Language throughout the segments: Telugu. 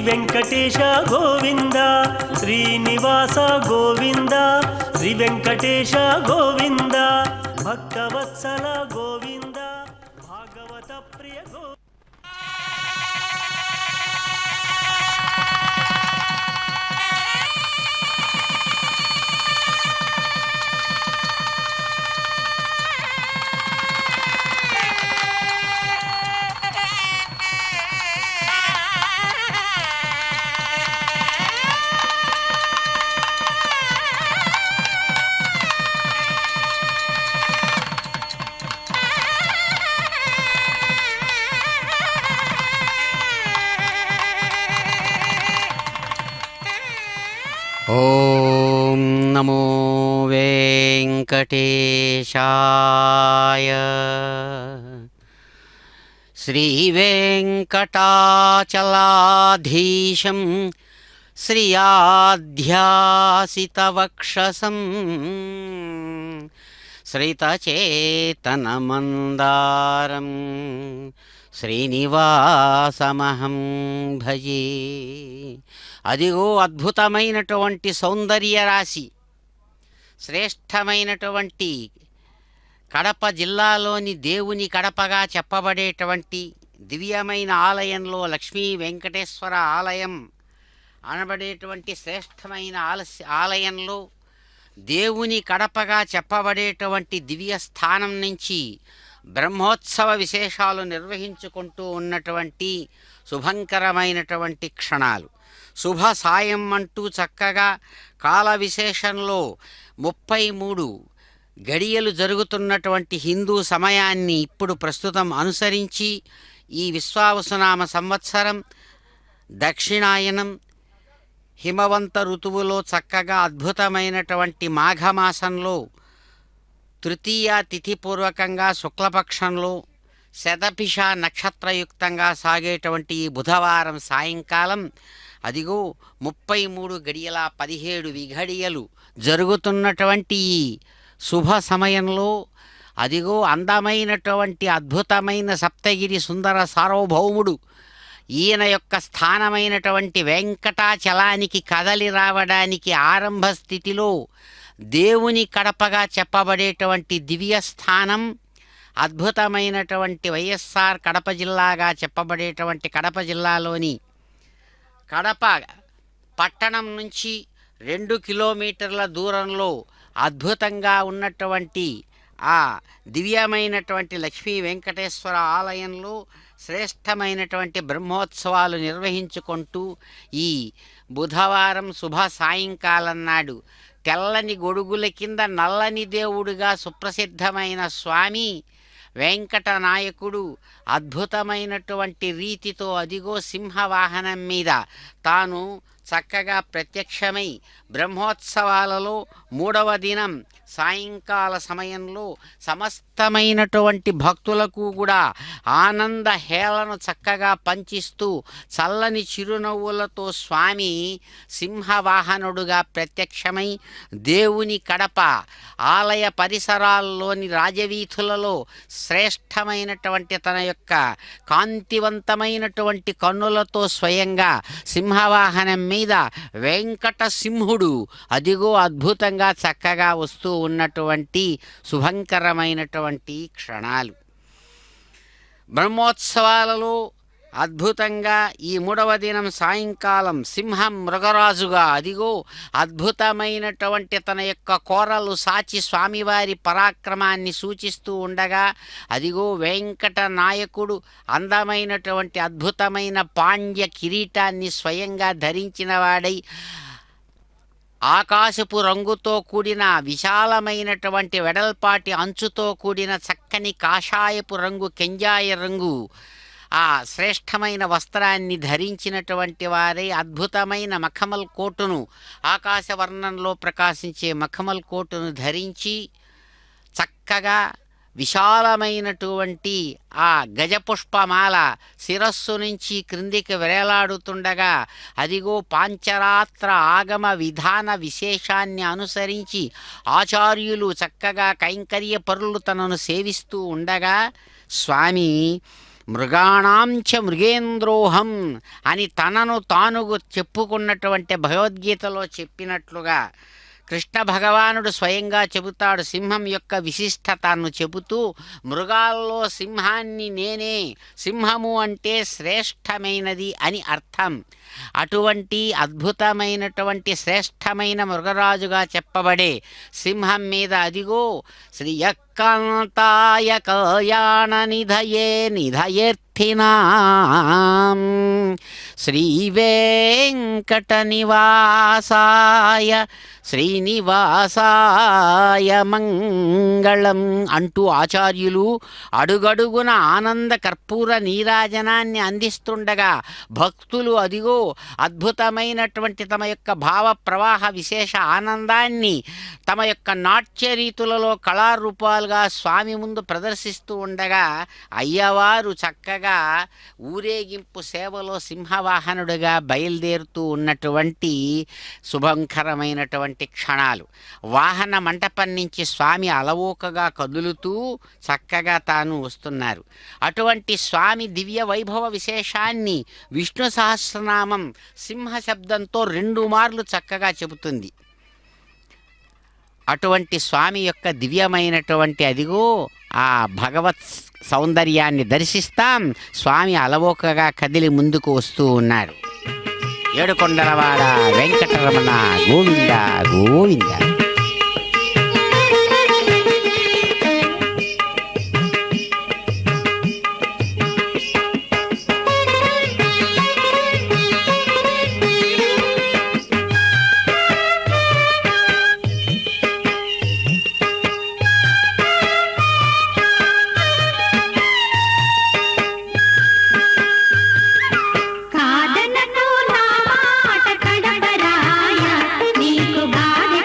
వెంకటేశ గోవింద, శ్రీనివాస గోవింద, శ్రీ వెంకటేశ గోవింద, భక్తవత్సల గోవింద, భాగవత ప్రియ గోవింద. ఓం నమో వెంకటేశాయ. శ్రీవేంకటాచలాధీశం శ్రియాధ్యాసితవక్షసం శ్రితచేతనమందారం శ్రీనివాసమహం భజే. అదిగో అద్భుతమైనటువంటి సౌందర్య రాశి, శ్రేష్టమైనటువంటి కడప జిల్లాలోని దేవుని కడపగా చెప్పబడేటువంటి దివ్యమైన ఆలయంలో లక్ష్మీ వెంకటేశ్వర ఆలయం అనబడేటువంటి శ్రేష్టమైన ఆలయంలో దేవుని కడపగా చెప్పబడేటువంటి దివ్య స్థానం నుంచి బ్రహ్మోత్సవ విశేషాలు నిర్వహించుకుంటూ ఉన్నటువంటి శుభంకరమైనటువంటి క్షణాలు. శుభ సాయం అంటూ చక్కగా కాల విశేషంలో 33 గడియలు జరుగుతున్నటువంటి హిందూ సమయాన్ని ఇప్పుడు ప్రస్తుతం అనుసరించి ఈ విశ్వావసునామ సంవత్సరం దక్షిణాయనం హిమవంత ఋతువులో చక్కగా అద్భుతమైనటువంటి మాఘమాసంలో తృతీయ తిథిపూర్వకంగా శుక్లపక్షంలో శతభిష నక్షత్రయుక్తంగా సాగేటువంటి ఈ బుధవారం సాయంకాలం అదిగో 33 గడియల 17 విఘడియలు జరుగుతున్నటువంటి ఈ శుభ సమయంలో అదిగో అందమైనటువంటి అద్భుతమైన సప్తగిరి సుందర సార్వభౌముడు ఈయన యొక్క స్థానమైనటువంటి వెంకటాచలానికి కదలి రావడానికి ఆరంభ స్థితిలో దేవుని కడపగా చెప్పబడేటువంటి దివ్య స్థానం అద్భుతమైనటువంటి వైఎస్ఆర్ కడప జిల్లాగా చెప్పబడేటువంటి కడప జిల్లాలోని కడప పట్టణం నుంచి 2 కిలోమీటర్ల దూరంలో అద్భుతంగా ఉన్నటువంటి ఆ దివ్యమైనటువంటి లక్ష్మీ వెంకటేశ్వర ఆలయంలో శ్రేష్టమైనటువంటి బ్రహ్మోత్సవాలు నిర్వహించుకుంటూ ఈ బుధవారం శుభ సాయంకాలం నాడు తెల్లని గొడుగుల కింద నల్లని దేవుడుగా సుప్రసిద్ధమైన స్వామి వెంకటనాయకుడు అద్భుతమైనటువంటి రీతితో అదిగో సింహవాహనం మీద తాను చక్కగా ప్రత్యక్షమై బ్రహ్మోత్సవాలలో 3వ దినం సాయంకాల సమయంలో సమస్తమైనటువంటి భక్తులకు కూడా ఆనంద హేళను చక్కగా పంచిస్తూ చల్లని చిరునవ్వులతో స్వామి సింహవాహనుడుగా ప్రత్యక్షమై దేవుని కడప ఆలయ పరిసరాల్లోని రాజవీధులలో శ్రేష్టమైనటువంటి తన యొక్క కాంతివంతమైనటువంటి కన్నులతో స్వయంగా సింహవాహనం మీద వెంకట సింహుడు అదిగో అద్భుతంగా చక్కగా వస్తూ ఉన్నటువంటి శుభంకరమైనటువంటి క్షణాలు. బ్రహ్మోత్సవాలలో అద్భుతంగా ఈ 3వ దినం సాయంకాలం సింహం మృగరాజుగా అదిగో అద్భుతమైనటువంటి తన యొక్క కోరలు సాచి స్వామివారి పరాక్రమాన్ని సూచిస్తూ ఉండగా అదిగో వెంకట నాయకుడు అందమైనటువంటి అద్భుతమైన పాండ్య కిరీటాన్ని స్వయంగా ధరించిన వాడై ఆకాశపు రంగుతో కూడిన విశాలమైనటువంటి వెడల్పాటి అంచుతో కూడిన చక్కని కాషాయపు రంగు కెంజాయ రంగు ఆ శ్రేష్టమైన వస్త్రాన్ని ధరించినటువంటి వారే అద్భుతమైన మఖమల్ కోటును ఆకాశవర్ణంలో ప్రకాశించే మఖమల్ కోటును ధరించి చక్కగా విశాలమైనటువంటి ఆ గజపుష్పమాల శిరస్సు నుంచి క్రిందికి వేలాడుతుండగా అదిగో పాంచరాత్ర ఆగమ విధాన విశేషాన్ని అనుసరించి ఆచార్యులు చక్కగా కైంకర్య పరులు తనను సేవిస్తూ ఉండగా స్వామి మృగాణాంచ మృగేంద్రోహం అని తనను తానుగు చెప్పుకున్నటువంటి భగవద్గీతలో చెప్పినట్లుగా కృష్ణ భగవానుడు స్వయంగా చెబుతాడు. సింహం యొక్క విశిష్టతను చెబుతూ మృగాల్లో సింహాన్ని నేనే, సింహము అంటే శ్రేష్టమైనది అని అర్థం. అటువంటి అద్భుతమైనటువంటి శ్రేష్టమైన మృగరాజుగా చెప్పబడే సింహం మీద అదిగో శ్రియకాంతాయ కళ్యాణ నిధయే నిధయేర్థినాం శ్రీవేంకట నివాసాయ శ్రీనివాసాయ మంగళం అంటూ ఆచార్యులు అడుగడుగున ఆనంద కర్పూర నీరాజనాన్ని అందిస్తుండగా భక్తులు అదిగో అద్భుతమైనటువంటి తమ యొక్క భావ ప్రవాహ విశేష ఆనందాన్ని తమ యొక్క నాట్య రీతులలో కళారూపాలుగా స్వామి ముందు ప్రదర్శిస్తూ ఉండగా అయ్యవారు చక్కగా ఊరేగింపు సేవలో సింహవాహనుడిగా బయలుదేరుతూ ఉన్నటువంటి శుభంకరమైనటువంటి క్షణాలు. వాహన మంటపం నుంచి స్వామి అలవోకగా కదులుతూ చక్కగా తాను వస్తున్నారు. అటువంటి స్వామి దివ్య వైభవ విశేషాన్ని విష్ణు సహస్రనామం సింహ శబ్దంతో 2 మార్లు చక్కగా చెబుతుంది. అటువంటి స్వామి యొక్క దివ్యమైనటువంటి అదిగో ఆ భగవత్ సౌందర్యాన్ని దర్శిస్తాం. స్వామి అలవోకగా కదిలి ముందుకు వస్తూ ఉన్నారు. ఏడుకొండలవాడ వెంకటరమణ గోవింద గోవింద. కాదనకు నా మాట కడబరాయ నీకు గాలి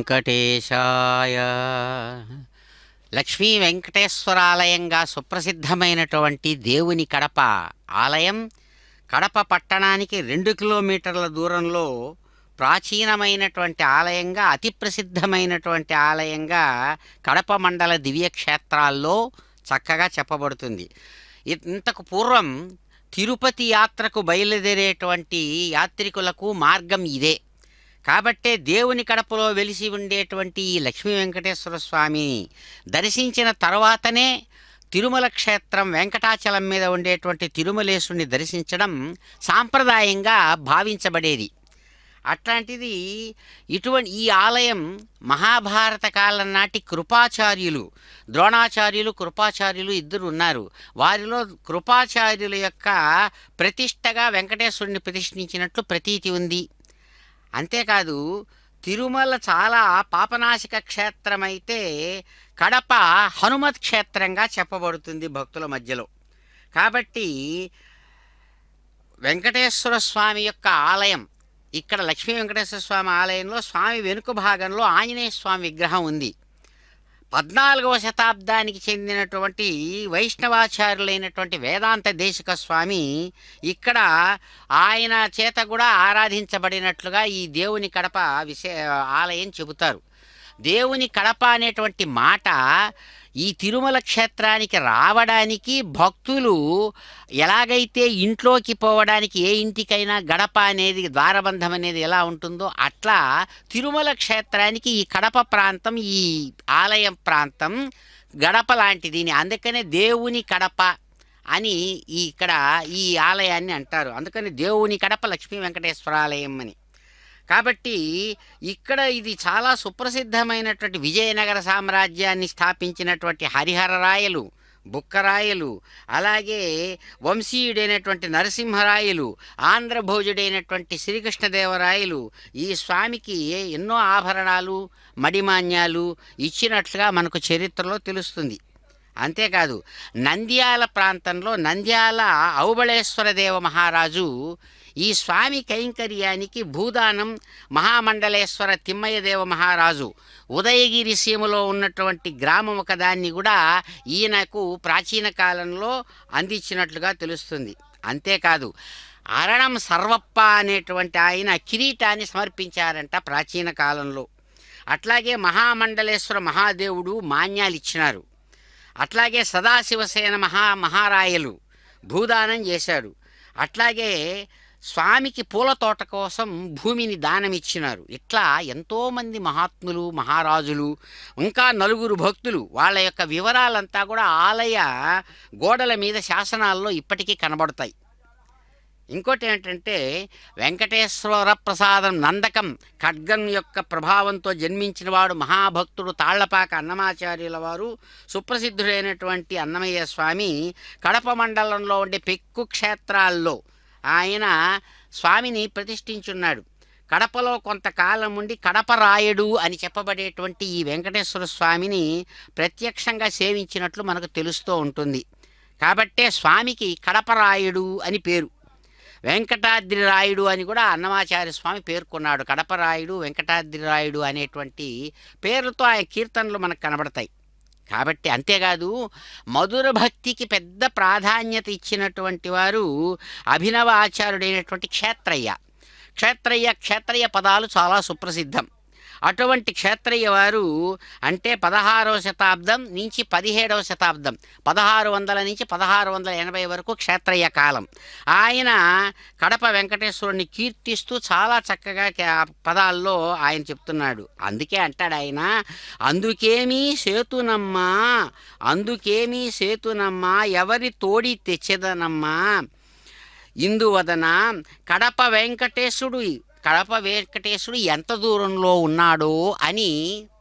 వెంకటేశాయ. లక్ష్మీ వెంకటేశ్వర ఆలయంగా సుప్రసిద్ధమైనటువంటి దేవుని కడప ఆలయం కడప పట్టణానికి 2 కిలోమీటర్ల దూరంలో ప్రాచీనమైనటువంటి ఆలయంగా, అతి ప్రసిద్ధమైనటువంటి ఆలయంగా కడప మండల దివ్యక్షేత్రాల్లో చక్కగా చెప్పబడుతుంది. ఇంతకు పూర్వం తిరుపతి యాత్రకు బయలుదేరేటువంటి యాత్రికులకు మార్గం ఇదే. కాబట్టే దేవుని కడపలో వెలిసి ఉండేటువంటి ఈ లక్ష్మీ వెంకటేశ్వర స్వామిని దర్శించిన తర్వాతనే తిరుమల క్షేత్రం వెంకటాచలం మీద ఉండేటువంటి తిరుమలేశుని దర్శించడం సాంప్రదాయంగా భావించబడేది. అట్లాంటిది ఈ ఆలయం మహాభారత కాలం నాటి కృపాచార్యులు, ద్రోణాచార్యులు, కృపాచార్యులు ఇద్దరు ఉన్నారు. వారిలో కృపాచార్యుల యొక్క ప్రతిష్టగా వెంకటేశ్వరుని ప్రతిష్ఠించినట్లు ప్రతీతి ఉంది. అంతేకాదు తిరుమల చాలా పాపనాశక క్షేత్రమైతే కడప హనుమత్ క్షేత్రంగా చెప్పబడుతుంది భక్తుల మధ్యలో. కాబట్టి వెంకటేశ్వర స్వామి యొక్క ఆలయం, ఇక్కడ లక్ష్మీ వెంకటేశ్వర స్వామి ఆలయంలో స్వామి వెనుక భాగంలో ఆంజనేయ స్వామి విగ్రహం ఉంది. 14వ శతాబ్దానికి చెందినటువంటి వైష్ణవాచార్యులైనటువంటి వేదాంత దేశిక స్వామి ఇక్కడ ఆయన చేత కూడా ఆరాధించబడినట్లుగా ఈ దేవుని కడప ఆలయం చెబుతారు. దేవుని కడప అనేటువంటి మాట ఈ తిరుమల క్షేత్రానికి రావడానికి భక్తులు ఎలాగైతే ఇంట్లోకి పోవడానికి ఏ ఇంటికైనా గడప అనేది, ద్వారబంధం అనేది ఎలా ఉంటుందో అట్లా తిరుమల క్షేత్రానికి ఈ కడప ప్రాంతం, ఈ ఆలయం ప్రాంతం గడప లాంటిది. అందుకనే దేవుని కడప అని ఇక్కడ ఈ ఆలయాన్ని అంటారు. అందుకని దేవుని కడప లక్ష్మీ వెంకటేశ్వర ఆలయం అని. కాబట్టి ఇక్కడ ఇది చాలా సుప్రసిద్ధమైనటువంటి విజయనగర సామ్రాజ్యాన్ని స్థాపించినటువంటి హరిహరరాయలు, బుక్కరాయలు, అలాగే వంశీయుడైనటువంటి నరసింహరాయలు, ఆంధ్రభోజుడైనటువంటి శ్రీకృష్ణదేవరాయలు ఈ స్వామికి ఎన్నో ఆభరణాలు, మడిమాన్యాలు ఇచ్చినట్లుగా మనకు చరిత్రలో తెలుస్తుంది. అంతేకాదు నంద్యాల ప్రాంతంలో నంద్యాల ఔబళేశ్వర దేవ మహారాజు ఈ స్వామి కైంకర్యానికి భూదానం మహామండలేశ్వర తిమ్మయ్య దేవ మహారాజు ఉదయగిరి సీమలో ఉన్నటువంటి గ్రామం ఒకదాన్ని కూడా ఈయనకు ప్రాచీన కాలంలో అందించినట్లుగా తెలుస్తుంది. అంతేకాదు అరణం సర్వప్ప అనేటువంటి ఆయన కిరీటాన్ని సమర్పించారంట ప్రాచీన కాలంలో. అట్లాగే మహామండలేశ్వర మహాదేవుడు మాన్యాలు ఇచ్చినారు. అట్లాగే సదాశివసేన మహారాయలు భూదానం చేశాడు. అట్లాగే స్వామికి పూల తోట కోసం భూమిని దానమిచ్చినారు. ఇట్లా ఎంతోమంది మహాత్ములు, మహారాజులు, ఇంకా 4 భక్తులు వాళ్ళ యొక్క వివరాలంతా కూడా ఆలయ గోడల మీద శాసనాల్లో ఇప్పటికీ కనబడతాయి. ఇంకోటి ఏంటంటే వెంకటేశ్వర ప్రసాదం నందకం ఖడ్గం యొక్క ప్రభావంతో జన్మించినవాడు మహాభక్తుడు తాళ్లపాక అన్నమాచార్యుల వారు. సుప్రసిద్ధుడైనటువంటి అన్నమయ్య స్వామి కడప మండలంలో ఉండే పెక్కు క్షేత్రాల్లో ఆయన స్వామిని ప్రతిష్ఠించున్నాడు. కడపలో కొంతకాలం ఉండి కడపరాయుడు అని చెప్పబడేటువంటి ఈ వెంకటేశ్వర స్వామిని ప్రత్యక్షంగా సేవించినట్లు మనకు తెలుస్తూ ఉంటుంది. కాబట్టే స్వామికి కడపరాయుడు అని పేరు. వెంకటాద్రి రాయుడు అని కూడా అన్నమాచార్య స్వామి పేర్కొన్నాడు. కడపరాయుడు, వెంకటాద్రి రాయుడు అనేటువంటి పేర్లతో ఆయన కీర్తనలు మనకు కనబడతాయి. కాబట్టి అంతేకాదు మధుర భక్తికి పెద్ద ప్రాధాన్యత ఇచ్చినటువంటి వారు అభినవ ఆచార్యుడైనటువంటి క్షేత్రయ్య పదాలు చాలా సుప్రసిద్ధం. అటువంటి క్షేత్రయ్య వారు అంటే 16వ శతాబ్దం నుంచి 17వ శతాబ్దం, 1600 నుంచి 1680 వరకు క్షేత్రయ్య కాలం. ఆయన కడప వెంకటేశ్వరుని కీర్తిస్తూ చాలా చక్కగా పదాల్లో ఆయన చెప్తున్నాడు. అందుకే అంటాడు ఆయన, అందుకేమీ సేతునమ్మా ఎవరి తోడి తెచ్చేదనమ్మా ఇందువదన కడప వెంకటేశుడు ఎంత దూరంలో ఉన్నాడో అని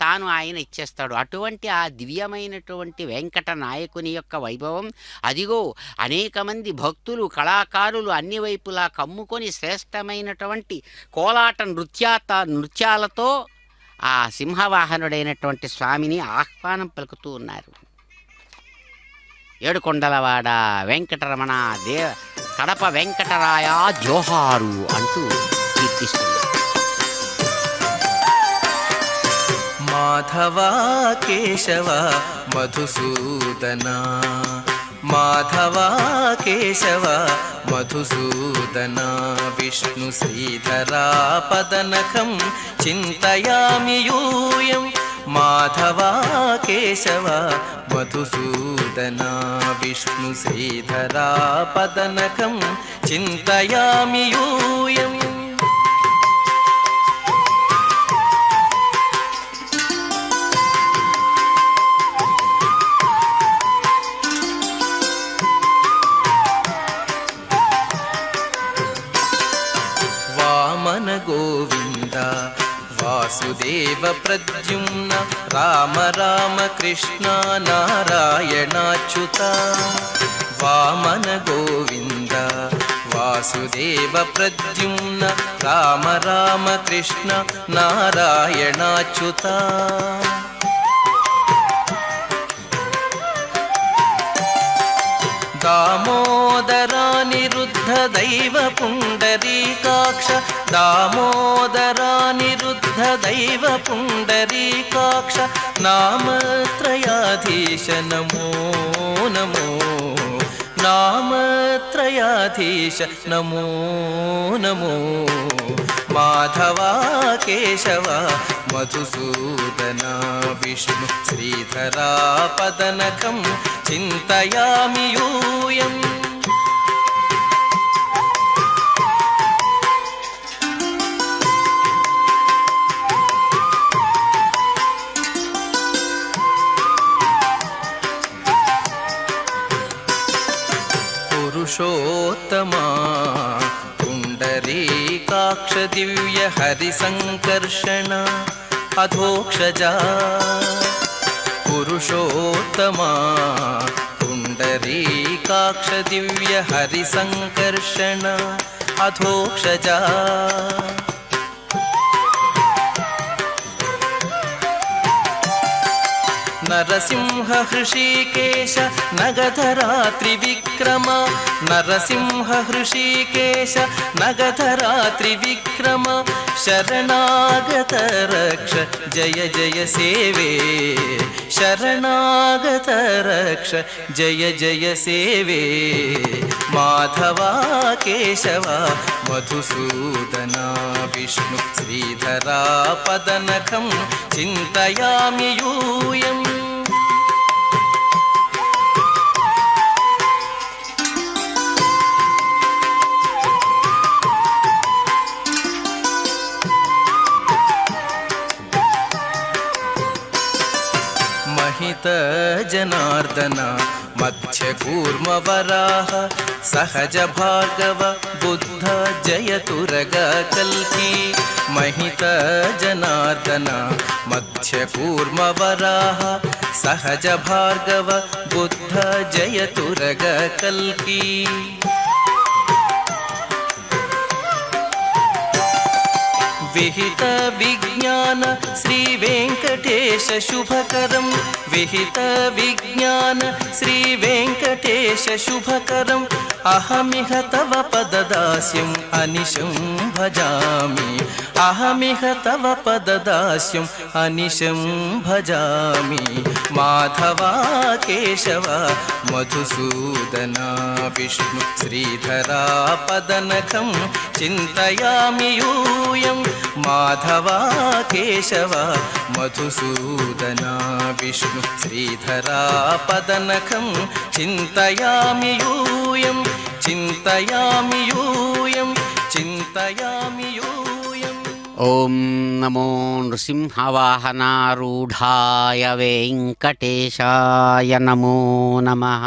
తాను ఆయన ఇచ్చేస్తాడు. అటువంటి ఆ దివ్యమైనటువంటి వెంకట నాయకుని యొక్క వైభవం అదిగో అనేక మంది భక్తులు, కళాకారులు అన్ని వైపులా కమ్ముకొని శ్రేష్టమైనటువంటి కోలాట నృత్యాలతో ఆ సింహవాహనుడైనటువంటి స్వామిని ఆహ్వానం పలుకుతూ ఉన్నారు. ఏడుకొండలవాడ వెంకటరమణ కడప వెంకటరాయ జోహారు అంటూ కీర్తిస్తుంది. మాధవ కేశవ మధుసూదన మాధవ కేశవ మధుసూదన విష్ణు శ్రీధరా పదనఖం చింతయామి యూయం మాధవ కేశవ మధుసూదన విష్ణు శ్రీధరా పదనఖం చింతయామి యూయం వామన గోవింద వాసుదేవ ప్రద్యుమ్న రామ రామ కృష్ణ నారాయణాచ్యుత వామన గోవింద వాసుదేవ ప్రద్యుమ్న రామ రామ కృష్ణ నారాయణాచ్యుత దామోదరానిరుద్ధ దైవ పుండరీకాక్ష దామోదరానిరుద్ధ దైవ పుండరీకాక్ష నామత్రయాధీశ నమో నమో నామత్రయాధీశ నమో నమో మాధవ కేశవ మధుసూదన విష్ణు శ్రీధరా పదనఖం చింతయామి యూయం పురుషోత్తమా పుండరీకాక్ష దివ్య హరి సంకర్షణ అధోక్షజా పురుషోత్తమా పుండరీకాక్ష దివ్య హరి సంకర్షణ అధోక్షజా నరసింహ హృషీకేశ నగధరా త్రివిక్రమ నరసింహ హృషీకేశ నగధరా త్రివిక్రమ శరణాగత రక్ష జయ జయ సేవే శరణాగత రక్ష జయ జయ సేవే మాధవ కేశవ మధుసూదన విష్ణు శ్రీధరా పదనఖం చింతయామి యూయం మహిత జనార్దన మధ్య కూర్మ వరాహ సహజ భార్గవ బుద్ధ జయతురగ కల్కి మహిత జనార్దన మధ్య కూర్మ వరాహ సహజ భార్గవ బుద్ధ జయతురగ కల్కి విహిత విజ్ఞాన శ్రీ వెంకటేశ శుభకరం విహిత విజ్ఞాన శ్రీ వెంకటేశ శుభకరం అహమిహ తవ పదదాస్యం అనిశం భజామి అహమిహ తవ పదదాస్యం అనిశం భజామి మాధవ కేశవ మధుసూదన విష్ణు శ్రీధరా పదనఖం చింతయామి యూయం మాధవ కేశవ మధుసూదన విష్ణు శ్రీధరా పదనఖం చింతయామి యూయం చింతయామి యూయం చింతయామి యూయం. ఓం నమో నృసింహవాహనారూఢాయ వెంకటేశాయ నమో నమః.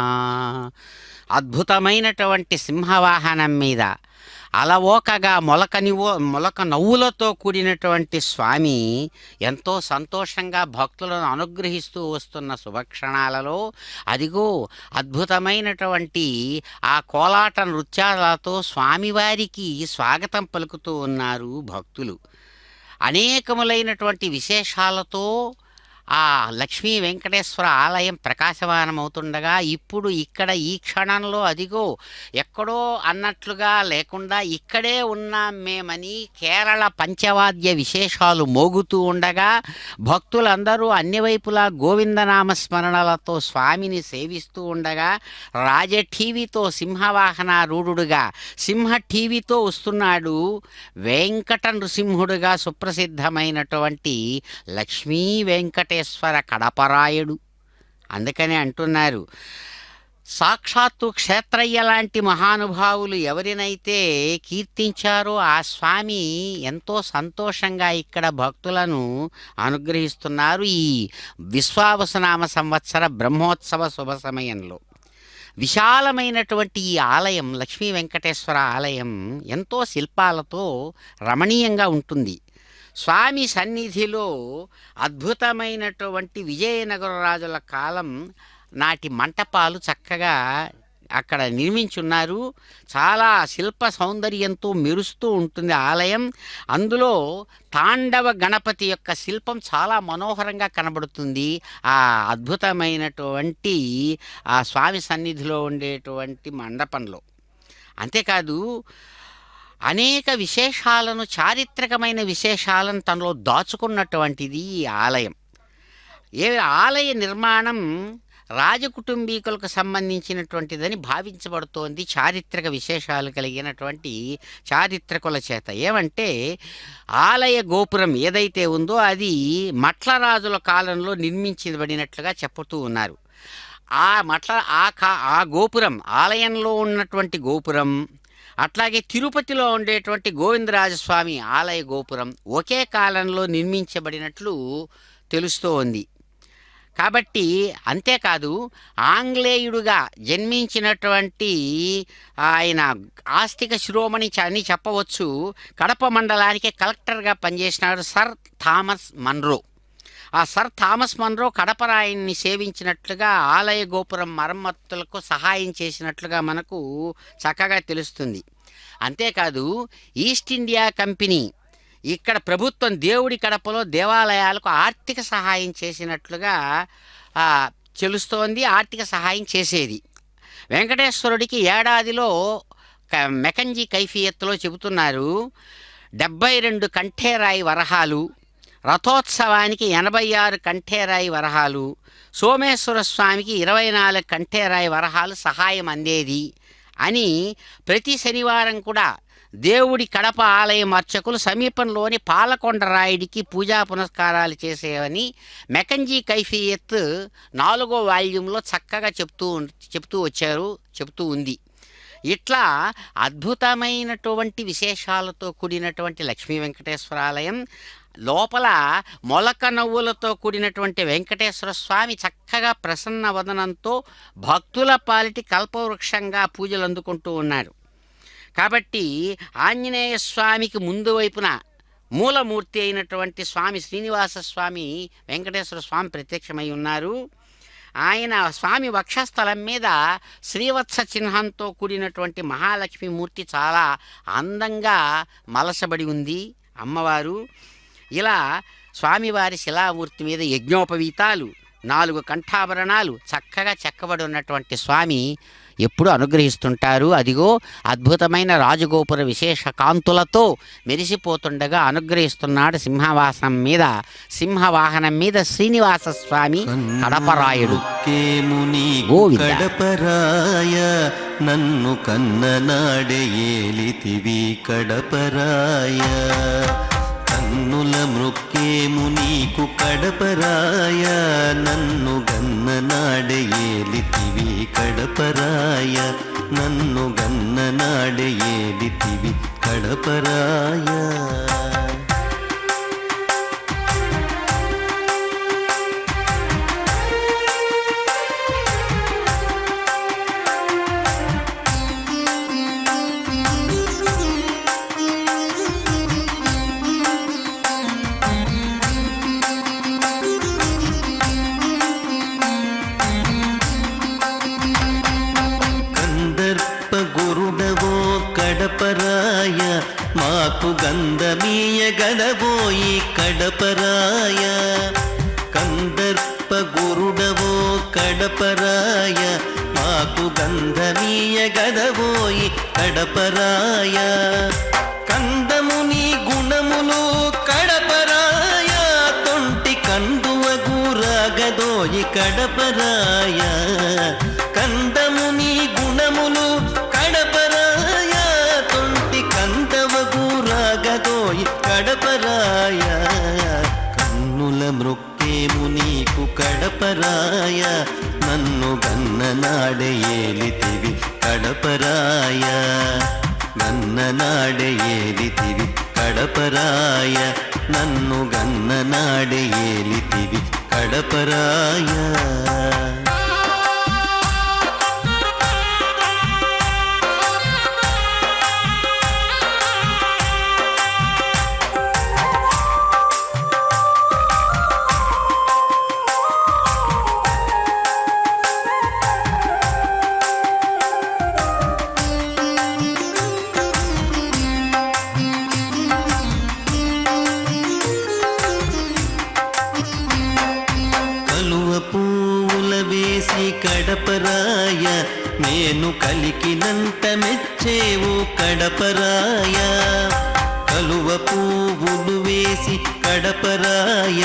అద్భుతమైనటువంటి సింహవాహనం మీద అలవోకగా మొలక నవ్వులతో కూడినటువంటి స్వామి ఎంతో సంతోషంగా భక్తులను అనుగ్రహిస్తూ వస్తున్న శుభక్షణాలలో అదిగో అద్భుతమైనటువంటి ఆ కోలాట నృత్యాలతో స్వామివారికి స్వాగతం పలుకుతూ ఉన్నారు భక్తులు. అనేకములైనటువంటి విశేషాలతో ఆ లక్ష్మీ వెంకటేశ్వర ఆలయం ప్రకాశమానమవుతుండగా ఇప్పుడు ఇక్కడ ఈ క్షణంలో అదిగో ఎక్కడో అన్నట్లుగా లేకుండా ఇక్కడే ఉన్నాం మేమని కేరళ పంచవాద్య విశేషాలు మోగుతూ ఉండగా భక్తులందరూ అన్ని వైపులా గోవిందనామ స్మరణలతో స్వామిని సేవిస్తూ ఉండగా రాజఠీవితో సింహవాహనారూఢుడుగా సింహ టీవీతో వస్తున్నాడు వెంకట నృసింహుడుగా సుప్రసిద్ధమైనటువంటి లక్ష్మీ వెంకటేశ్వర కడపరాయుడు. అందుకనే అంటున్నారు, సాక్షాత్తు క్షేత్రయ్య లాంటి మహానుభావులు ఎవరినైతే కీర్తించారో ఆ స్వామి ఎంతో సంతోషంగా ఇక్కడ భక్తులను అనుగ్రహిస్తున్నారు ఈ విశ్వావసునామ సంవత్సర బ్రహ్మోత్సవ శుభ సమయంలో. విశాలమైనటువంటి ఈ ఆలయం, లక్ష్మీ వెంకటేశ్వర ఆలయం ఎంతో శిల్పాలతో రమణీయంగా ఉంటుంది. స్వామి సన్నిధిలో అద్భుతమైనటువంటి విజయనగర రాజుల కాలం నాటి మంటపాలు చక్కగా అక్కడ నిర్మించున్నారు. చాలా శిల్ప సౌందర్యంతో మెరుస్తూ ఉంటుంది ఆలయం. అందులో తాండవ గణపతి యొక్క శిల్పం చాలా మనోహరంగా కనబడుతుంది ఆ అద్భుతమైనటువంటి ఆ స్వామి సన్నిధిలో ఉండేటువంటి మండపంలో. అంతేకాదు అనేక విశేషాలను, చారిత్రకమైన విశేషాలను తనలో దాచుకున్నటువంటిది ఈ ఆలయం. ఆలయ నిర్మాణం రాజకుటుంబీకులకు సంబంధించినటువంటిదని భావించబడుతోంది చారిత్రక విశేషాలు కలిగినటువంటి చారిత్రకుల చేత. ఏమంటే ఆలయ గోపురం ఏదైతే ఉందో అది మట్ల రాజుల కాలంలో నిర్మించబడినట్లుగా చెప్పుతూ ఉన్నారు. ఆ గోపురం, ఆలయంలో ఉన్నటువంటి గోపురం, అట్లాగే తిరుపతిలో ఉండేటువంటి గోవిందరాజస్వామి ఆలయ గోపురం ఒకే కాలంలో నిర్మించబడినట్లు తెలుస్తూ ఉంది. కాబట్టి అంతేకాదు ఆంగ్లేయుడుగా జన్మించినటువంటి ఆయన ఆస్తిక శిరోమణి అని చెప్పవచ్చు. కడప మండలానికి కలెక్టర్గా పనిచేసినాడు సర్ థామస్ మన్రో. ఆ సర్ థామస్ మన్రో కడపరాయన్ని సేవించినట్లుగా ఆలయ గోపురం మరమ్మతులకు సహాయం చేసినట్లుగా మనకు చక్కగా తెలుస్తుంది. అంతేకాదు ఈస్ట్ ఇండియా కంపెనీ ఇక్కడ ప్రభుత్వం దేవుడి కడపలో దేవాలయాలకు ఆర్థిక సహాయం చేసినట్లుగా తెలుస్తోంది. ఆర్థిక సహాయం చేసేది. వెంకటేశ్వరుడికి ఏడాదిలో మెకంజీ కైఫియత్తులో చెబుతున్నారు 72 కంఠేరాయి వరహాలు, రథోత్సవానికి 86 కంఠేరాయి వరహాలు, సోమేశ్వర స్వామికి 24 కంఠేరాయి వరహాలు సహాయం అందేది అని ప్రతి శనివారం కూడా దేవుడి కడప ఆలయం అర్చకులు సమీపంలోని పాలకొండరాయుడికి పూజా పునస్కారాలు చేసేవని మెకంజీ కైఫియత్ 4వ వాల్యూంలో చక్కగా చెప్తూ ఉంది. ఇట్లా అద్భుతమైనటువంటి విశేషాలతో కూడినటువంటి లక్ష్మీ వెంకటేశ్వర ఆలయం లోపల మొలక నవ్వులతో కూడినటువంటి వెంకటేశ్వర స్వామి చక్కగా ప్రసన్న వదనంతో భక్తుల పాలిటి కల్పవృక్షంగా పూజలు అందుకుంటూ ఉన్నారు. కాబట్టి ఆంజనేయ స్వామికి ముందు వైపున మూలమూర్తి అయినటువంటి స్వామి శ్రీనివాస స్వామి వెంకటేశ్వర స్వామి ప్రత్యక్షమై ఉన్నారు. ఆయన స్వామి వక్షస్థలం మీద శ్రీవత్స చిహ్నంతో కూడినటువంటి మహాలక్ష్మి మూర్తి చాలా అందంగా మలసబడి ఉంది అమ్మవారు. ఇలా స్వామివారి శిలామూర్తి మీద యజ్ఞోపవీతాలు, 4 కంఠాభరణాలు చక్కగా చెక్కబడి ఉన్నటువంటి స్వామి ఎప్పుడు అనుగ్రహిస్తుంటారు. అదిగో అద్భుతమైన రాజగోపుర విశేష కాంతులతో మెరిసిపోతుండగా అనుగ్రహిస్తున్నాడు సింహవాహనం మీద శ్రీనివాస స్వామి కడపరాయుడు. కడపరాయ నన్ను కన్ననాడే ఏలితివి కడపరాయ, కన్నుల మృక్కేము నీకు కడపరాయ, నన్ను గన్ననాడే ఏలితివి కడపరాయ, నన్ను గన్ననాడే ఏలితివి కడపరాయ. కడపరాయ మాకు గంధమీయ గడబోయి కడపరాయ, కంద కడపరాయ మాకు గంధమీయ గదవోయి కడపరాయ కందము నీ గుణములు కడపరాయ తొంటి కందువగు రాగదోయి కడపరాయ కందము నీ గుణములు కడపరాయ తొంటి కందవగు రాగదోయి కడపరాయ కన్నుల మృక్కేము నీకు కడపరాయ నన్ను గన్ననాడే ఏలితివి కడపరాయ గన్ననాడే ఏలితివి కడపరాయ నన్ను గన్ననాడే ఏలితివి కడపరాయ పూల వేసి కడపరాయ నేను కలికినంత మెచ్చేవు కడపరాయ కలువ పువ్వులు వేసి కడపరాయ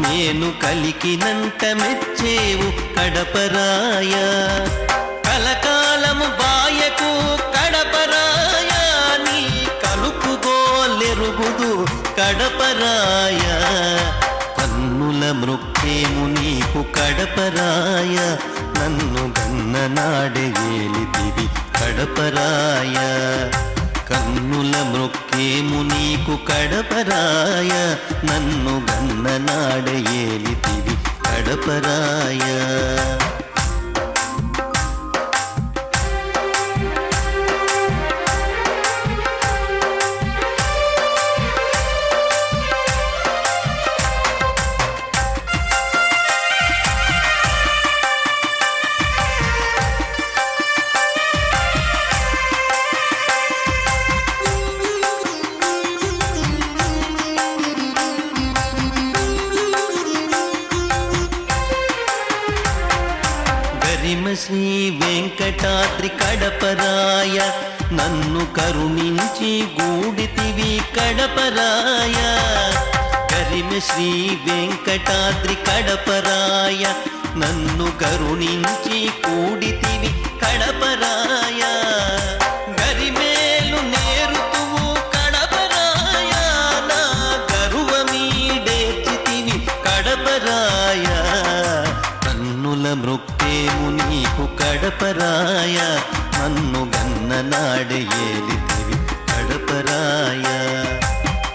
నేను కలికినంత మెచ్చేవు కడపరాయ కలకాలము బాయకు కడపరాయ నీ కలుపుగోలెరుగుదు కడపరాయ కన్నుల మృక్కేము నీకు కడపరాయ నన్ను గన్ననాడే ఏలితివి కడపరాయ కన్నుల మృక్కేము నీకు కడపరాయ నన్ను గన్ననాడే ఏలితివి కడపరాయ శ్రీ వెంకటాద్రి కడపరాయ నన్ను కరుణించి గూడితివి కడపరాయ గరిమ శ్రీ వెంకటాద్రి కడపరాయ నన్ను కరుణించి కూడితివి కడపరాయ గరిమేలు నేరుతువు కడపరాయ నా గరువమీడేర్చితివి కడపరాయ కన్నుల మృక్కేము నీకు కడపరాయ నన్ను గన్ననాడే ఏలితివి కడపరాయ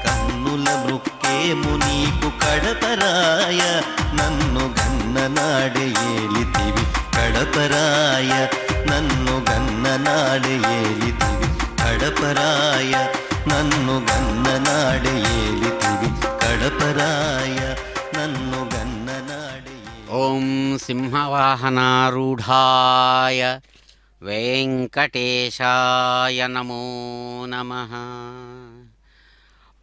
కన్నుల మృక్కేము నీకు కడపరాయ నన్ను గన్ననాడే ఏలితివి కడపరాయ నన్ను గన్ననాడే ఏలితివి కడపరాయ నన్ను గన్ననాడే ఏలితివి కడపరాయ నన్ను గన్ననాడే ఓం సింహవాహనారూఢాయ వెంకటేశాయ నమో నమః.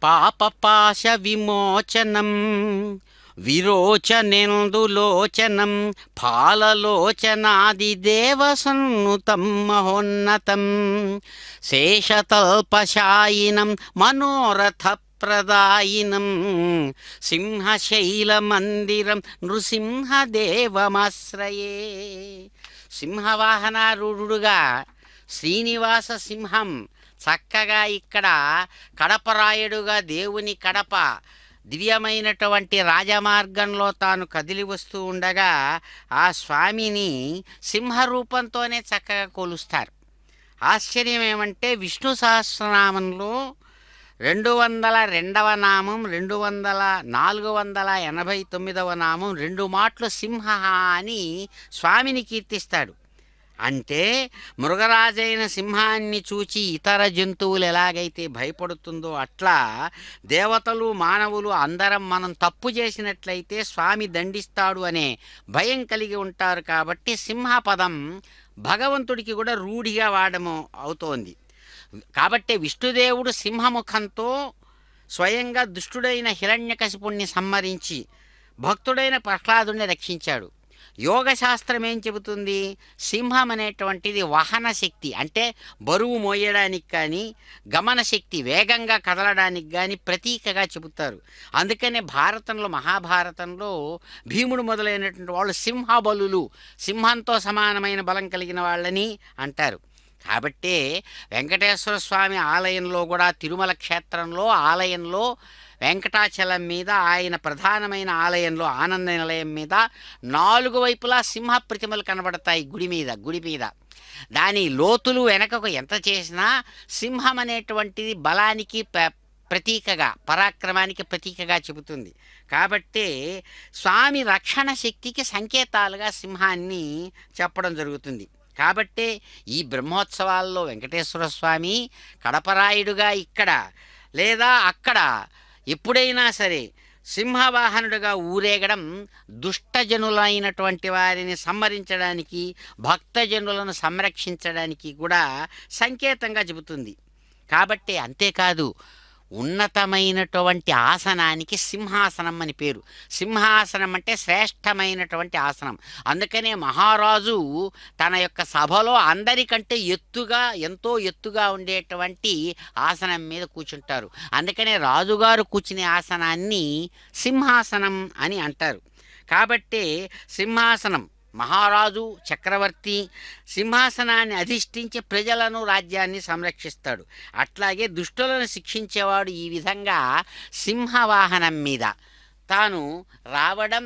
పాపపాశ విమోచనం విరోచనేందులోచనం ఫాలలోచనాది దేవసన్నుతం మహోన్నతం శేషతల్పశాయినం మనోరథ ప్రదాయినం సింహశైలమందిరం నృసింహదేవమాశ్రయే. సింహవాహనారూఢుడుగా శ్రీనివాస సింహం చక్కగా ఇక్కడ కడపరాయుడుగా దేవుని కడప దివ్యమైనటువంటి రాజమార్గంలో తాను కదిలి వస్తూ ఉండగా ఆ స్వామిని సింహరూపంతోనే చక్కగా కొలుస్తారు. ఆశ్చర్యం ఏమంటే విష్ణు సహస్రనామంలో 202వ నామం 489వ నామం 2 మాటలు సింహ అని స్వామిని కీర్తిస్తాడు. అంటే మృగరాజైన సింహాన్ని చూచి ఇతర జంతువులు ఎలాగైతే భయపడుతుందో అట్లా దేవతలు మానవులు అందరం మనం తప్పు చేసినట్లయితే స్వామి దండిస్తాడు అనే భయం కలిగి ఉంటారు. కాబట్టి సింహపదం భగవంతుడికి కూడా రూఢిగా వాడము అవుతోంది. కాబట్టి విష్ణుదేవుడు సింహముఖంతో స్వయంగా దుష్టుడైన హిరణ్యకశిపుణ్ణి సంహరించి భక్తుడైన ప్రహ్లాదుని రక్షించాడు. యోగశాస్త్రం ఏం చెబుతుంది? సింహం అనేటువంటిది వాహన శక్తి, అంటే బరువు మోయడానికి కానీ గమన శక్తి, వేగంగా కదలడానికి కానీ ప్రతీకగా చెబుతారు. అందుకనే భారతంలో, మహాభారతంలో భీముడు మొదలైనటువంటి వాళ్ళు సింహబలులు, సింహంతో సమానమైన బలం కలిగిన వాళ్ళని అంటారు. కాబట్టే వెంకటేశ్వర స్వామి ఆలయంలో కూడా, తిరుమల క్షేత్రంలో ఆలయంలో వెంకటాచలం మీద, ఆయన ప్రధానమైన ఆలయంలో ఆనంద నిలయం మీద 4 వైపులా సింహ ప్రతిమలు కనబడతాయి గుడి మీద. దాని లోతులు వెనకకు ఎంత చేసినా సింహం అనేటువంటిది బలానికి ప్రతీకగా, పరాక్రమానికి ప్రతీకగా చెబుతుంది. కాబట్టే స్వామి రక్షణ శక్తికి సంకేతాలుగా సింహాన్ని చెప్పడం జరుగుతుంది. కాబట్టే ఈ బ్రహ్మోత్సవాల్లో వెంకటేశ్వర స్వామి కడపరాయుడుగా ఇక్కడ లేదా అక్కడ ఎప్పుడైనా సరే సింహవాహనుడిగా ఊరేగడం దుష్టజనులైనటువంటి వారిని సంహరించడానికి, భక్తజనులను సంరక్షించడానికి కూడా సంకేతంగా చెబుతుంది. కాబట్టి అంతేకాదు, ఉన్నతమైనటువంటి ఆసనానికి సింహాసనం అని పేరు. సింహాసనం అంటే శ్రేష్టమైనటువంటి ఆసనం. అందుకనే మహారాజు తన యొక్క సభలో అందరికంటే ఎంతో ఎత్తుగా ఉండేటువంటి ఆసనం మీద కూర్చుంటారు. అందుకనే రాజుగారు కూర్చునే ఆసనాన్ని సింహాసనం అని అంటారు. కాబట్టే సింహాసనం, మహారాజు చక్రవర్తి సింహాసనాన్ని అధిష్ఠించి ప్రజలను, రాజ్యాన్ని సంరక్షిస్తాడు. అట్లాగే దుష్టులను శిక్షించేవాడు ఈ విధంగా సింహవాహనం మీద తాను రావడం,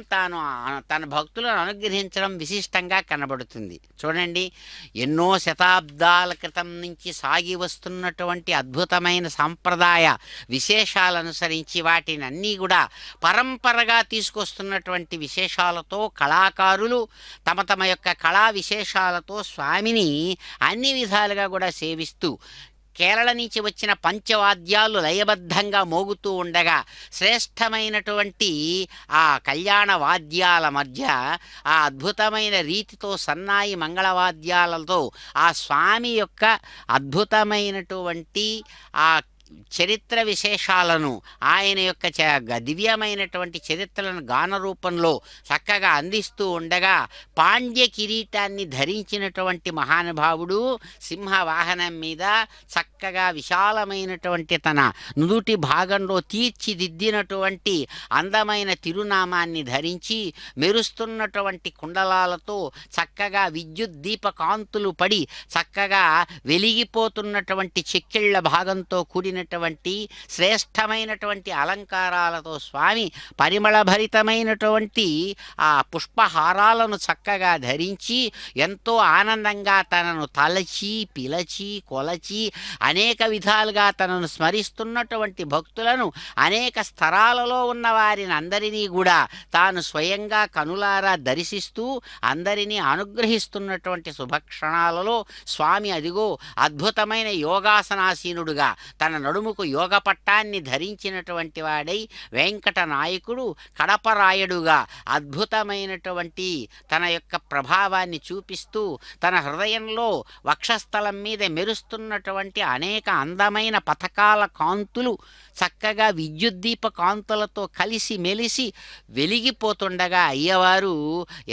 తన భక్తులను అనుగ్రహించడం విశిష్టంగా కనబడుతుంది. చూడండి, ఎన్నో శతాబ్దాల క్రితం నుంచి సాగి వస్తున్నటువంటి అద్భుతమైన సాంప్రదాయ విశేషాలను అనుసరించి వాటిని అన్నీ కూడా పరంపరగా తీసుకొస్తున్నటువంటి విశేషాలతో కళాకారులు తమ యొక్క కళా విశేషాలతో స్వామిని అన్ని విధాలుగా కూడా సేవిస్తూ, కేరళ నుంచి వచ్చిన పంచవాద్యాలు లయబద్ధంగా మోగుతూ ఉండగా శ్రేష్టమైనటువంటి ఆ కళ్యాణ వాద్యాల మధ్య ఆ అద్భుతమైన రీతితో సన్నాయి మంగళవాద్యాలతో ఆ స్వామి యొక్క అద్భుతమైనటువంటి ఆ చరిత్ర విశేషాలను, ఆయన యొక్క దివ్యమైనటువంటి చరిత్రలను గాన రూపంలో చక్కగా అందిస్తూ ఉండగా పాండ్య కిరీటాన్ని ధరించినటువంటి మహానుభావుడు సింహవాహనం మీద చక్కగా విశాలమైనటువంటి తన నుదుటి భాగంలో తీర్చిదిద్దినటువంటి అందమైన తిరునామాన్ని ధరించి మెరుస్తున్నటువంటి కుండలాలతో చక్కగా విద్యుత్ దీప కాంతులు పడి చక్కగా వెలిగిపోతున్నటువంటి చెక్కిళ్ల భాగంతో కూడిన శ్రేష్టమైనటువంటి అలంకారాలతో స్వామి పరిమళభరితమైనటువంటి ఆ పుష్పహారాలను చక్కగా ధరించి ఎంతో ఆనందంగా తనను తలచి, పిలచి, కొలచి అనేక విధాలుగా తనను స్మరిస్తున్నటువంటి భక్తులను, అనేక స్థరాలలో ఉన్న వారిని అందరినీ కూడా తాను స్వయంగా కనులారా దర్శిస్తూ అందరినీ అనుగ్రహిస్తున్నటువంటి శుభక్షణాలలో స్వామి అదిగో అద్భుతమైన యోగాసనాసీనుడుగా తన నడుముకు యోగ పట్టాన్ని ధరించినటువంటి వాడై వెంకట నాయకుడు కడపరాయుడుగా అద్భుతమైనటువంటి తన యొక్క ప్రభావాన్ని చూపిస్తూ తన హృదయంలో వక్షస్థలం మీద మెరుస్తున్నటువంటి అనేక అందమైన పథకాల కాంతులు చక్కగా విద్యుద్దీప కాంతులతో కలిసి మెలిసి వెలిగిపోతుండగా అయ్యవారు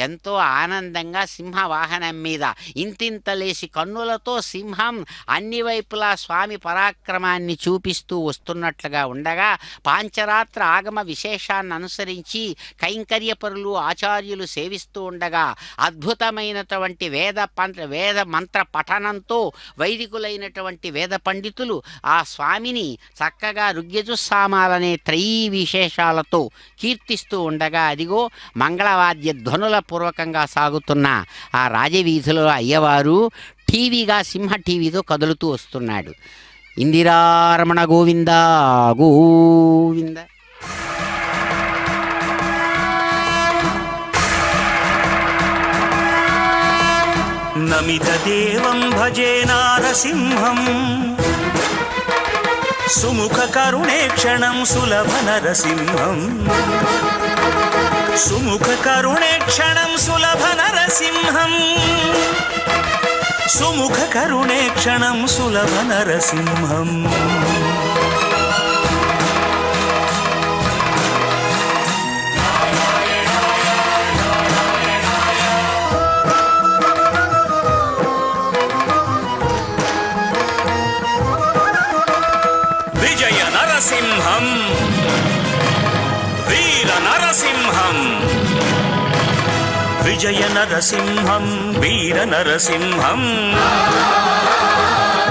ఎంతో ఆనందంగా సింహవాహనం మీద ఇంతింతలేసి కన్నులతో సింహం అన్ని వైపులా స్వామి పరాక్రమాన్ని చూపిస్తూ వస్తున్నట్లుగా ఉండగా పాంచరాత్ర ఆగమ విశేషాన్ని అనుసరించి కైంకర్యపరులు, ఆచార్యులు సేవిస్తూ ఉండగా అద్భుతమైనటువంటి వేద మంత్ర పఠనంతో వైదికులైనటువంటి వేద పండితులు ఆ స్వామిని చక్కగా రుగ్యజుస్సామాలనే త్రయీ విశేషాలతో కీర్తిస్తూ ఉండగా అదిగో మంగళవాద్య ధ్వనుల పూర్వకంగా సాగుతున్న ఆ రాజవీధిలో అయ్యవారు టీవీగా సింహ టీవీతో కదులుతూ వస్తున్నాడు. ఇందిరారమణ గోవింద గోవింద. నమితదేవం భజే నారసింహం సుముఖ కరుణేక్షణం సులభ నరసింహం. సుముఖ కరుణేక్షణం సులభ నరసింహం. సుముఖ కరుణేక్షణం సులభ నరసింహం. నరసింహం వీర నరసింహం విజయ నరసింహం వీర నరసింహం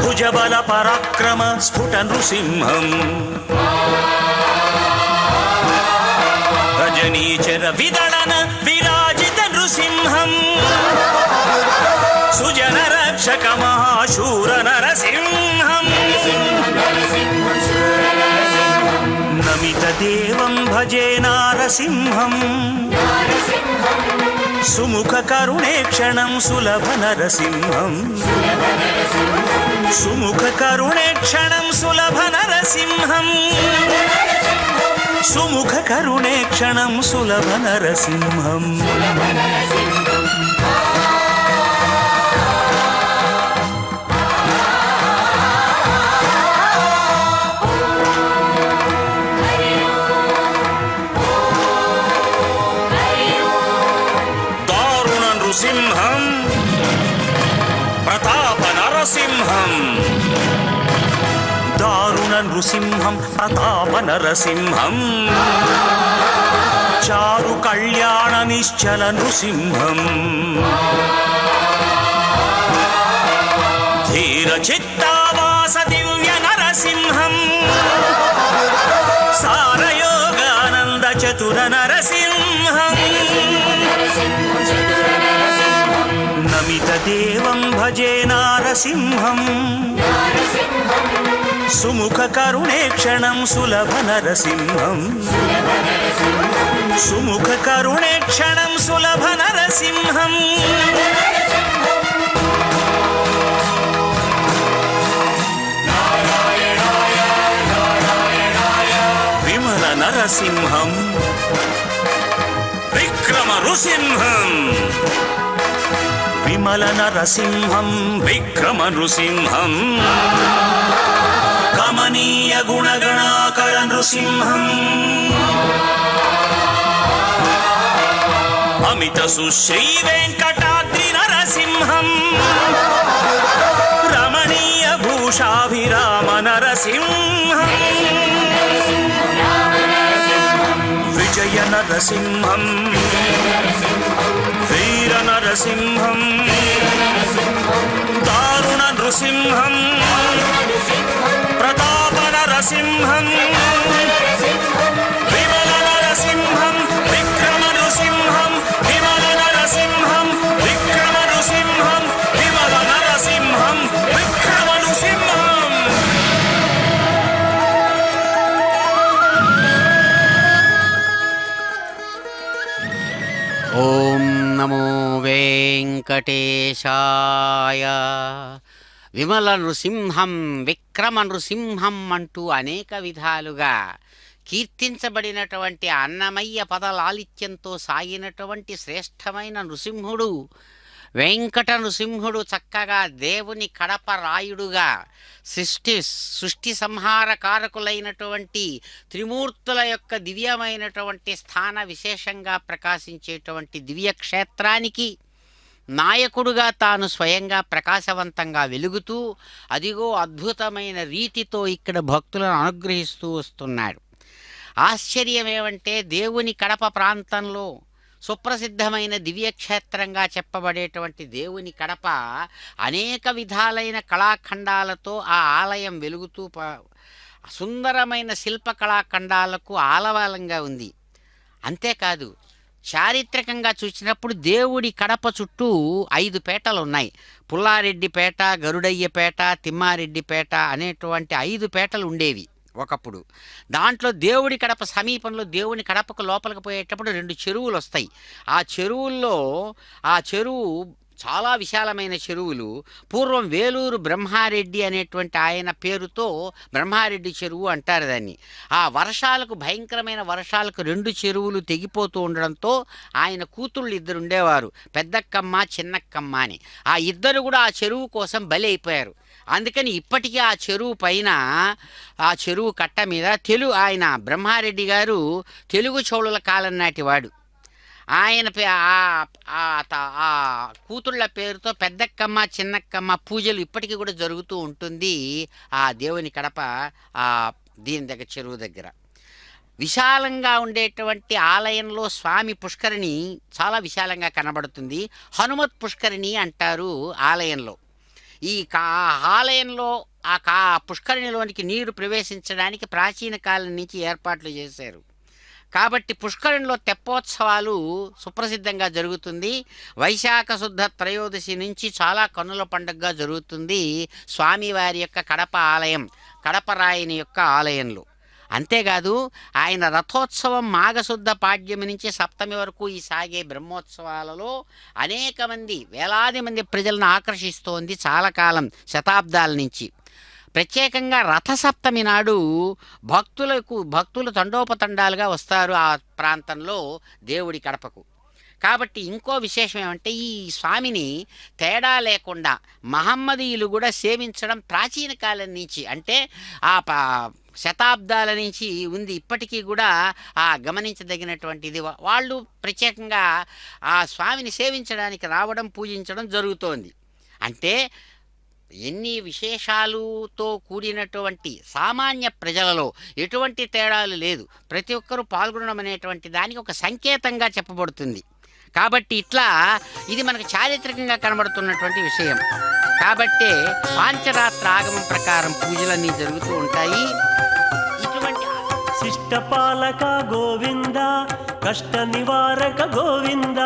భుజబల పరాక్రమ స్ఫుట నృసింహం రజనీచర విదళన విరాజిత నృసింహం సుజన రక్షక మహాశూర నరసింహం నమిత దేవం భజే నారసింహం సుముఖ కరుణేక్షణం సులభ నరసింహం సుముఖ కరుణేక్షణం సులభ నరసింహం సుముఖ కరుణేక్షణం సులభ నరసింహం నృసింహం ప్రతాప నరసింహం దారుణ నృసింహం ప్రతాప నరసింహం చారు కళ్యాణ నిశ్చల నృసింహం ధీర చిత్తావాస దివ్య నరసింహం సారయోగానంద చతుర నరసింహం నమిత దేవం భజే నారసింహం సుముఖ కరుణేక్షణం సులభ నరసింహం సుముఖ కరుణేక్షణం సులభ నరసింహం విమల నరసింహం విక్రమ నృసింహం విమల నరసింహం విక్రమ నృసింహం కమనీయ గుణగణాకర నృసింహం అమిత సుశ్రీ వెంకటాద్రి నరసింహం రమణీయ భూషాభిరామ నరసింహం విజయ నరసింహం వీర నరసింహం దారుణ నృసింహం ప్రతాప నరసింహం విమల నరసింహం విక్రమ నృసింహం విమల నరసింహం విక్రమ నృసింహం విమల నరసింహం విక్రమ నృసింహం ఓం నమో వెంకటేశాయ. విమల నృసింహం విక్రమ నృసింహం అంటూ అనేక విధాలుగా కీర్తించబడినటువంటి అన్నమయ్య పదలాలిత్యంతో సాగినటువంటి శ్రేష్టమైన నృసింహుడు వెంకట నృసింహుడు చక్కగా దేవుని కడప రాయుడుగా సృష్టి సంహారకారకులైనటువంటి త్రిమూర్తుల యొక్క దివ్యమైనటువంటి స్థాన విశేషంగా ప్రకాశించేటువంటి దివ్యక్షేత్రానికి నాయకుడుగా తాను స్వయంగా ప్రకాశవంతంగా వెలుగుతూ అదిగో అద్భుతమైన రీతితో ఇక్కడ భక్తులను అనుగ్రహిస్తూ వస్తున్నాడు. ఆశ్చర్యమేమంటే దేవుని కడప ప్రాంతంలో సుప్రసిద్ధమైన దివ్యక్షేత్రంగా చెప్పబడేటువంటి దేవుని కడప అనేక విధాలైన కళాఖండాలతో ఆ ఆలయం వెలుగుతూ సుందరమైన శిల్పకళాఖండాలకు ఆలవాలంగా ఉంది. అంతేకాదు చారిత్రకంగా చూసినప్పుడు దేవుడి కడప చుట్టూ 5 పేటలు ఉన్నాయి. పుల్లారెడ్డిపేట, గరుడయ్యపేట, తిమ్మారెడ్డిపేట అనేటువంటి 5 పేటలు ఉండేవి ఒకప్పుడు. దాంట్లో దేవుడి కడప సమీపంలో దేవుని కడపకు లోపలికి పోయేటప్పుడు 2 చెరువులు వస్తాయి. ఆ చెరువు చాలా విశాలమైన చెరువులు. పూర్వం వేలూరు బ్రహ్మారెడ్డి అనేటువంటి ఆయన పేరుతో బ్రహ్మారెడ్డి చెరువు అంటారు దాన్ని. ఆ వర్షాలకు భయంకరమైన వర్షాలకు 2 చెరువులు తెగిపోతూ ఉండడంతో ఆయన కూతుళ్ళు 2 ఉండేవారు, పెద్దక్కమ్మ చిన్నక్కమ్మ అని. ఆ ఇద్దరు కూడా ఆ చెరువు కోసం బలి అయిపోయారు. అందుకని ఇప్పటికీ ఆ చెరువు పైన ఆ చెరువు కట్ట మీద ఆయన బ్రహ్మారెడ్డి గారు తెలుగు చోళుల కాలం నాటివాడు. ఆయన ఆ కూతుళ్ళ పేరుతో పెద్దక్కమ్మ చిన్నక్కమ్మ పూజలు ఇప్పటికీ కూడా జరుగుతూ ఉంటుంది ఆ దేవుని కడప దీని దగ్గర చెరువు దగ్గర విశాలంగా ఉండేటువంటి ఆలయంలో స్వామి పుష్కరిణి చాలా విశాలంగా కనబడుతుంది. హనుమత్ పుష్కరిణి అంటారు ఆలయంలో. ఈ ఆలయంలో ఆ పుష్కరిణిలోనికి నీరు ప్రవేశించడానికి ప్రాచీన కాలం నుంచి ఏర్పాట్లు చేశారు. కాబట్టి పుష్కరిణిలో తెప్పోత్సవాలు సుప్రసిద్ధంగా జరుగుతుంది. వైశాఖ శుద్ధ త్రయోదశి నుంచి చాలా కన్నుల పండుగగా జరుగుతుంది స్వామివారి యొక్క కడప ఆలయం, కడపరాయని యొక్క ఆలయంలో. అంతేకాదు ఆయన రథోత్సవం మాఘశుద్ధ పాడ్యమి నుంచి సప్తమి వరకు ఈ సాగే బ్రహ్మోత్సవాలలో అనేక మంది, వేలాది మంది ప్రజలను ఆకర్షిస్తోంది చాలా కాలం, శతాబ్దాల నుంచి. ప్రత్యేకంగా రథసప్తమి నాడు భక్తులు తండోపతండాలుగా వస్తారు ఆ ప్రాంతంలో దేవుడి కడపకు. కాబట్టి ఇంకో విశేషం ఏమంటే ఈ స్వామిని తేడా లేకుండా మహమ్మదీయులు కూడా సేవించడం ప్రాచీన కాలం నుంచి, అంటే ఆ శతాబ్దాల నుంచి ఉంది. ఇప్పటికీ కూడా గమనించదగినటువంటిది. వాళ్ళు ప్రత్యేకంగా ఆ స్వామిని సేవించడానికి రావడం, పూజించడం జరుగుతోంది. అంటే ఎన్ని విశేషాలతో కూడినటువంటి సామాన్య ప్రజలలో ఎటువంటి తేడాలు లేదు, ప్రతి ఒక్కరూ పాల్గొనడం అనేటువంటి దానికి ఒక సంకేతంగా చెప్పబడుతుంది. కాబట్టి ఇట్లా ఇది మనకు చారిత్రకంగా కనబడుతున్నటువంటి విషయం. కాబట్టే పాంచరాత్ర ఆగమం ప్రకారం పూజలన్నీ జరుగుతూ ఉంటాయి. ఇటువంటి శిష్టపాలక గోవింద, కష్ట నివారక గోవింద.